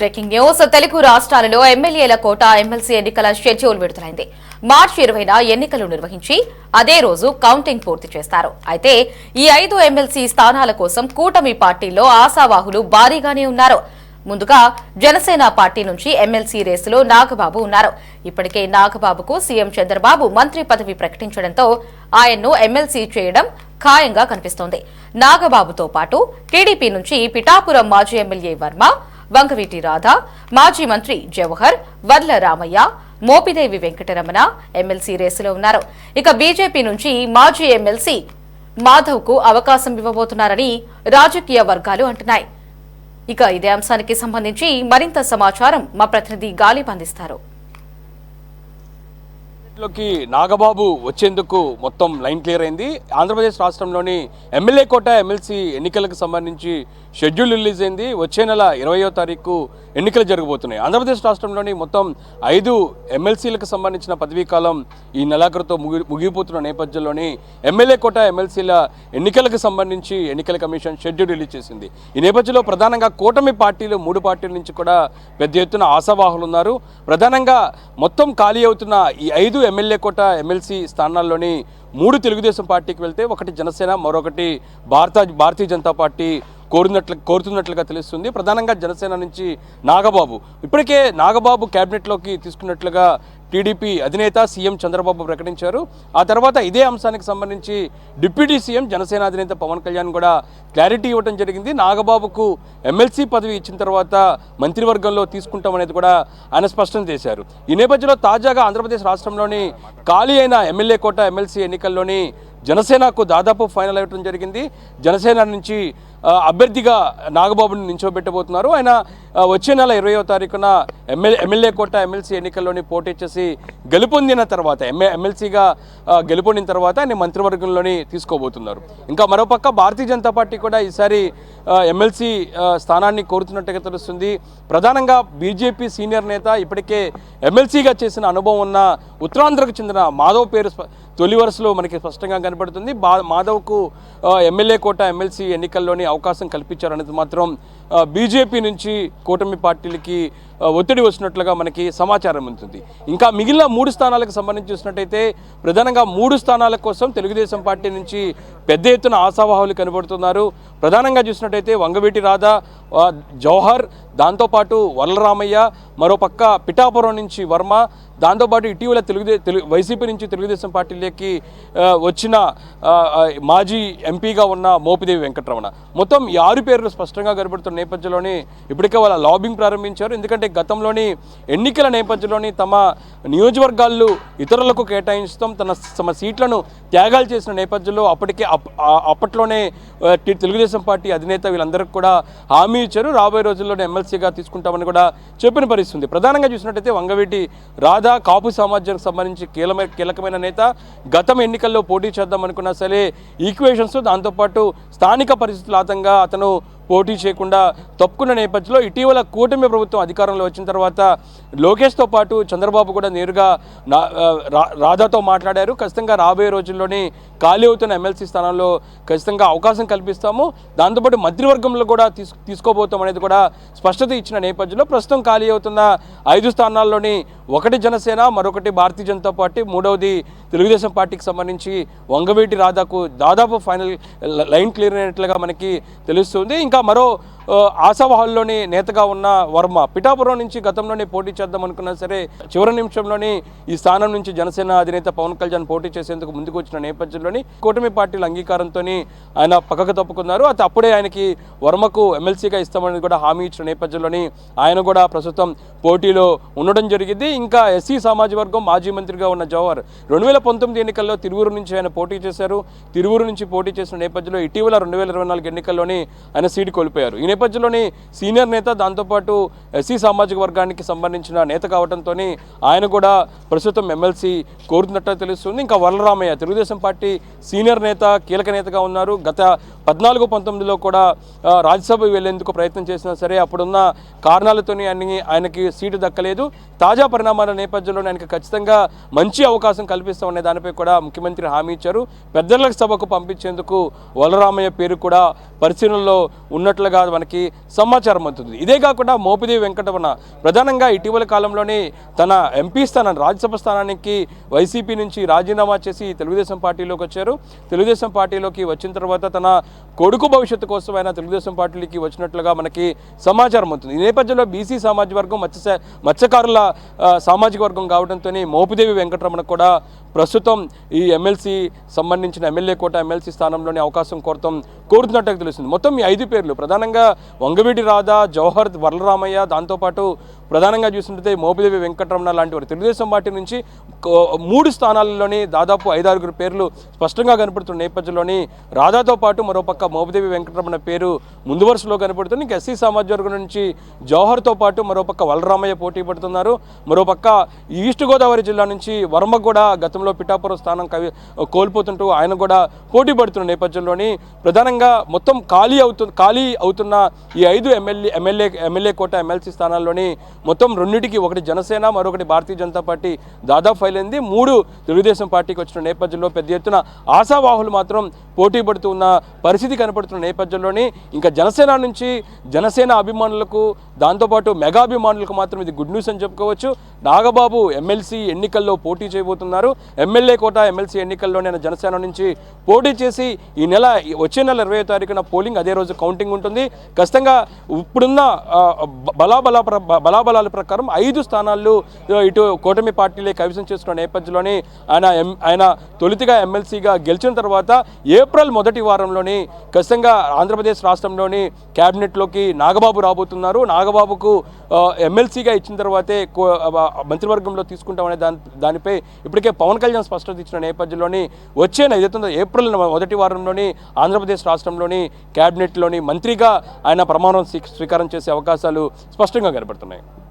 Breaking news Telugu రాష్ట్రాలలో ఎమ్మెల్యేల కోట MLC ఎన్నికల షెడ్యూల్ విడుదలైంది. మార్చి 20న ఎన్నికలు నిర్వహించి అదే రోజు కౌంటింగ్ పూర్తి చేస్తారు. అయితే ఈ 5 ఎమ్మెల్సీ స్థానాల కోసం కూటమి పార్టీల్లో ఆశావాహులు భారీగానే ఉన్నారు. ముందుగా జనసేన పార్టీ నుంచి ఎమ్మెల్సీ రేసులో నాగబాబు ఉన్నారు. ఇప్పటికే నాగబాబుకు సీఎం చంద్రబాబు మంత్రి పదవి ప్రకటించడంతో ఆయన్ను ఎమ్మెల్సీ చేయడం ఖాయంగా కనిపిస్తోంది. నాగబాబుతో పాటు టీడీపీ నుంచి పిఠాపురం మాజీ ఎమ్మెల్యే వర్మ, వంగవీటి రాధ, మాజీ మంత్రి జవహర్, వర్ల రామయ్య, మోపిదేవి వెంకటరమణ ఎమ్మెల్సీ రేసులో ఉన్నారు. ఇక బీజేపీ నుంచి మాజీ ఎమ్మెల్సీ మాధవ్ కు అవకాశం ఇవ్వబోతున్నారని రాజకీయ వర్గాలు అంటున్నాయి. ఇక ఇదే అంశానికి సంబంధించి మరింత సమాచారం మా ప్రతినిధి గాలిబ్ అందిస్తారు. లోకి నాగబాబు వచ్చేందుకు మొత్తం లైన్ క్లియర్ అయింది. ఆంధ్రప్రదేశ్ రాష్ట్రంలోని ఎమ్మెల్యే కోట ఎమ్మెల్సీ ఎన్నికలకు సంబంధించి షెడ్యూల్ రిలీజ్ అయింది. వచ్చే నెల 20వ తారీఖు ఎన్నికలు జరగబోతున్నాయి. ఆంధ్రప్రదేశ్ రాష్ట్రంలోని మొత్తం 5 ఎమ్మెల్సీలకు సంబంధించిన పదవీకాలం ఈ నెలాఖరుతో ముగిపోతున్న నేపథ్యంలోని ఎమ్మెల్యే కోట ఎమ్మెల్సీల ఎన్నికలకు సంబంధించి ఎన్నికల కమిషన్ షెడ్యూల్ రిలీజ్ చేసింది. ఈ నేపథ్యంలో ప్రధానంగా కూటమి పార్టీలు 3 పార్టీల నుంచి కూడా పెద్ద ఎత్తున ఆశావాహులు ఉన్నారు. ప్రధానంగా మొత్తం ఖాళీ అవుతున్న ఈ 5 ఎమ్మెల్యే కోట ఎమ్మెల్సీ స్థానాల్లోని 3 తెలుగుదేశం పార్టీకి వెళ్తే ఒకటి జనసేన, మరొకటి భారతీయ జనతా పార్టీ కోరుతున్నట్లుగా తెలుస్తుంది. ప్రధానంగా జనసేన నుంచి నాగబాబు, ఇప్పటికే నాగబాబు కేబినెట్లోకి తీసుకున్నట్లుగా టీడీపీ అధినేత సీఎం చంద్రబాబు ప్రకటించారు. ఆ తర్వాత ఇదే అంశానికి సంబంధించి డిప్యూటీ సీఎం జనసేన అధినేత పవన్ కళ్యాణ్ కూడా క్లారిటీ ఇవ్వడం జరిగింది. నాగబాబుకు ఎమ్మెల్సీ పదవి ఇచ్చిన తర్వాత మంత్రివర్గంలో తీసుకుంటామనేది కూడా ఆయన స్పష్టం చేశారు. ఈ నేపథ్యంలో తాజాగా ఆంధ్రప్రదేశ్ రాష్ట్రంలోని ఖాళీ అయిన ఎమ్మెల్యే కోట ఎమ్మెల్సీ ఎన్నికల్లోని జనసేనకు దాదాపు ఫైనల్ అవ్వడం జరిగింది. జనసేన నుంచి అభ్యర్థిగా నాగబాబుని నించోబెట్టబోతున్నారు. ఆయన వచ్చే నెల 20వ తారీఖున ఎమ్మెల్యే కోట ఎమ్మెల్సీ ఎన్నికల్లోని పోటీ చేసి గెలుపొందిన తర్వాత ఎమ్మెల్సీగా గెలుపొందిన తర్వాత ఆయన మంత్రివర్గంలోని తీసుకోబోతున్నారు. ఇంకా మరోపక్క భారతీయ జనతా పార్టీ కూడా ఈసారి ఎమ్మెల్సీ స్థానాన్ని కోరుతున్నట్టుగా తెలుస్తుంది. ప్రధానంగా బీజేపీ సీనియర్ నేత, ఇప్పటికే ఎమ్మెల్సీగా చేసిన అనుభవం ఉన్న ఉత్తరాంధ్రకు చెందిన మాధవ్ పేరు తొలి వరుసలో మనకి స్పష్టంగా కనపడుతుంది. మాధవ్కు ఎమ్మెల్యే కోట ఎమ్మెల్సీ ఎన్నికల్లోని అవకాశం కల్పించారనేది మాత్రం బీజేపీ నుంచి కూటమి పార్టీలకి ఒత్తిడి వచ్చినట్లుగా మనకి సమాచారం ఉంటుంది. ఇంకా మిగిలిన 3 స్థానాలకు సంబంధించి చూసినట్టయితే ప్రధానంగా 3 స్థానాల కోసం తెలుగుదేశం పార్టీ నుంచి పెద్ద ఎత్తున ఆశావాహులు కనబడుతున్నారు. ప్రధానంగా చూసినట్టయితే వంగవీటి రాధ, జవహర్, దాంతోపాటు వర్ల రామయ్య, మరోపక్క పిఠాపురం నుంచి వర్మ, దాంతోపాటు ఇటీవల వైసీపీ నుంచి తెలుగుదేశం పార్టీలోకి వచ్చిన మాజీ ఎంపీగా ఉన్న మోపిదేవి వెంకటరమణ, మొత్తం 6 పేర్లు స్పష్టంగా కనబడుతున్న నేపథ్యంలోనే ఇప్పటికే వాళ్ళ లాబింగ్ ప్రారంభించారు. ఎందుకంటే గతంలోని ఎన్నికల నేపథ్యంలోని తమ నియోజకవర్గాల్లో ఇతరులకు కేటాయించడం, తమ సీట్లను త్యాగాలు చేసిన నేపథ్యంలో అప్పట్లోనే తెలుగుదేశం పార్టీ అధినేత వీళ్ళందరికీ కూడా హామీ ఇచ్చారు. రాబోయే రోజుల్లోనే ఎమ్మెల్సీగా తీసుకుంటామని కూడా చెప్పిన పరిస్థితుంది. ప్రధానంగా చూసినట్టయితే వంగవీటి రాధా కాపు సమాజానికి సంబంధించి కీలకమైన నేత. గతం ఎన్నికల్లో పోటీ చేద్దాం అనుకున్నా సరే ఈక్వేషన్స్, దాంతోపాటు స్థానిక పరిస్థితుల ఆధారంగా అతను పోటీ చేయకుండా తప్పుకున్న నేపథ్యంలో ఇటీవల కూటమి ప్రభుత్వం అధికారంలో వచ్చిన తర్వాత లోకేష్తో పాటు చంద్రబాబు కూడా నేరుగా రాధాతో మాట్లాడారు. ఖచ్చితంగా రాబోయే రోజుల్లోనే ఖాళీ అవుతున్న ఎమ్మెల్సీ స్థానంలో ఖచ్చితంగా అవకాశం కల్పిస్తాము, దాంతోపాటు మంత్రివర్గంలో కూడా తీసుకోబోతాం అనేది కూడా స్పష్టత ఇచ్చిన నేపథ్యంలో ప్రస్తుతం ఖాళీ అవుతున్న 5 స్థానాల్లోని ఒకటి జనసేన, మరొకటి భారతీయ జనతా పార్టీ, మూడవది తెలుగుదేశం పార్టీకి సంబంధించి వంగవీటి రాధాకు దాదాపు ఫైనల్ లైన్ క్లియర్ అయినట్లుగా మనకి తెలుస్తుంది. ఇంకా మరో ఆశావాహుల్లోని నేతగా ఉన్న వర్మ పిఠాపురం నుంచి గతంలోనే పోటీ చేద్దాం అనుకున్నా సరే చివరి నిమిషంలోని ఈ స్థానం నుంచి జనసేన అధినేత పవన్ కళ్యాణ్ పోటీ చేసేందుకు ముందుకు వచ్చిన నేపథ్యంలోని కూటమి పార్టీల అంగీకారంతో ఆయన పక్కకు తప్పుకున్నారు. అప్పుడే ఆయనకి వర్మకు ఎమ్మెల్సీగా ఇస్తామని కూడా హామీ ఇచ్చిన నేపథ్యంలోని ఆయన కూడా ప్రస్తుతం పోటీలో ఉండడం జరిగింది. ఇంకా ఎస్సీ సామాజిక వర్గం మాజీ మంత్రిగా ఉన్న జవహర్ 2019 ఎన్నికల్లో తిరువూరు నుంచి ఆయన పోటీ చేశారు. తిరువూరు నుంచి పోటీ చేసిన నేపథ్యంలో ఇటీవల 2024 ఎన్నికల్లోని ఆయన సీటు కోల్పోయారు. ఈ నేపథ్యంలోని సీనియర్ నేత, దాంతోపాటు ఎస్సీ సామాజిక వర్గానికి సంబంధించిన నేత కావడంతో ఆయన కూడా ప్రస్తుతం ఎమ్మెల్సీ కోరుతున్నట్టు తెలుస్తుంది. ఇంకా వర్లరామయ్య తెలుగుదేశం పార్టీ సీనియర్ నేత, కీలక నేతగా ఉన్నారు. గత 14-19లో కూడా రాజ్యసభ వెళ్లేందుకు ప్రయత్నం చేసినా సరే అప్పుడున్న కారణాలతోని ఆయనకి సీటు దక్కలేదు. తాజా పరిణామాల నేపథ్యంలో ఆయనకు ఖచ్చితంగా మంచి అవకాశం కల్పిస్తామనే దానిపై కూడా ముఖ్యమంత్రి హామీ ఇచ్చారు. పెద్దల సభకు పంపించేందుకు వలరామయ్య పేరు కూడా పరిశీలనలో ఉన్నట్లుగా మనకి సమాచారం అందుతుంది. ఇదే కాకుండా మోపిదేవి వెంకటరమణ ప్రధానంగా ఇటీవల కాలంలోనే తన ఎంపీ స్థానాన్ని, రాజ్యసభ స్థానానికి వైసీపీ నుంచి రాజీనామా చేసి తెలుగుదేశం పార్టీలోకి వచ్చారు. తెలుగుదేశం పార్టీలోకి వచ్చిన తర్వాత తన కొడుకు భవిష్యత్తు కోసం ఆయన తెలుగుదేశం పార్టీలోకి వచ్చినట్లుగా మనకి సమాచారం అవుతుంది. ఈ నేపథ్యంలో బీసీ సామాజిక వర్గం, మత్స్యకారుల సామాజిక వర్గం కావడంతో మోపిదేవి వెంకటరమణ కూడా ప్రస్తుతం ఈ ఎమ్మెల్సీ సంబంధించిన ఎమ్మెల్యే కోట ఎమ్మెల్సీ స్థానంలోని అవకాశం కోరుతున్నట్టుగా తెలుస్తుంది. మొత్తం ఈ 5 పేర్లు ప్రధానంగా వంగవీటి రాధా, జవహర్, వరలరామయ్య, దాంతోపాటు ప్రధానంగా చూస్తుంటే మోపిదేవి వెంకటరమణ లాంటి వారు తెలుగుదేశం పార్టీ నుంచి 3 స్థానాలలోని దాదాపు 5-6 పేర్లు స్పష్టంగా కనపడుతున్న నేపథ్యంలోని రాధాతో పాటు మరోపక్క మోపిదేవి వెంకటరమణ పేరు ముందు వరుసలో కనపడుతుంది. ఇంకా ఎస్సీ సామాజిక వర్గం నుంచి జవహర్తో పాటు మరోపక్క వలరామయ్య పోటీ పడుతున్నారు. మరోపక్క ఈస్ట్ గోదావరి జిల్లా నుంచి వర్మ కూడా గతంలో పిఠాపురం స్థానం కోల్పోతుంటూ ఆయన కూడా పోటీ పడుతున్న నేపథ్యంలోని ప్రధానంగా మొత్తం ఖాళీ అవుతున్న ఈ 5 ఎమ్మెల్యే కోట ఎమ్మెల్సీ స్థానాల్లోని మొత్తం 2కి, ఒకటి జనసేన, మరొకటి భారతీయ జనతా పార్టీ దాదాపు ఫైల్ అయింది. 3 తెలుగుదేశం పార్టీకి వచ్చిన నేపథ్యంలో పెద్ద ఎత్తున ఆశావాహులు మాత్రం పోటీ పడుతూ ఉన్న పరిస్థితి కనపడుతున్న నేపథ్యంలోని ఇంకా జనసేన అభిమానులకు, దాంతోపాటు మెగా అభిమానులకు మాత్రం ఇది గుడ్ న్యూస్ అని చెప్పుకోవచ్చు. నాగబాబు ఎమ్మెల్సీ ఎన్నికల్లో పోటీ చేయబోతున్నారు. ఎమ్మెల్యే కోట ఎమ్మెల్సీ ఎన్నికల్లోనే జనసేన నుంచి పోటీ చేసి వచ్చే నెల 20వ తారీఖున పోలింగ్, అదే రోజు కౌంటింగ్ ఉంటుంది. ఖచ్చితంగా ఇప్పుడున్న బలాబలాల ప్రకారం 5 స్థానాల్లో ఇటు కూటమి పార్టీలే కైవసం చేసుకున్న నేపథ్యంలోనే ఆయన తొలితిగా ఎమ్మెల్సీగా గెలిచిన తర్వాత ఏప్రిల్ మొదటి వారంలోని ఖచ్చితంగా ఆంధ్రప్రదేశ్ రాష్ట్రంలోని క్యాబినెట్లోకి నాగబాబు రాబోతున్నారు. నాగబాబుకు ఎమ్మెల్సీగా ఇచ్చిన తర్వాతే మంత్రివర్గంలో తీసుకుంటామనే దానిపై ఇప్పటికే పవన్ కళ్యాణ్ స్పష్టత ఇచ్చిన నేపథ్యంలోని వచ్చే ఏప్రిల్ మొదటి వారంలోని ఆంధ్రప్రదేశ్ రాష్ట్రంలోని క్యాబినెట్లోని మంత్రిగా ఆయన ప్రమాణం స్వీకారం చేసే అవకాశాలు స్పష్టంగా కనబడుతున్నాయి.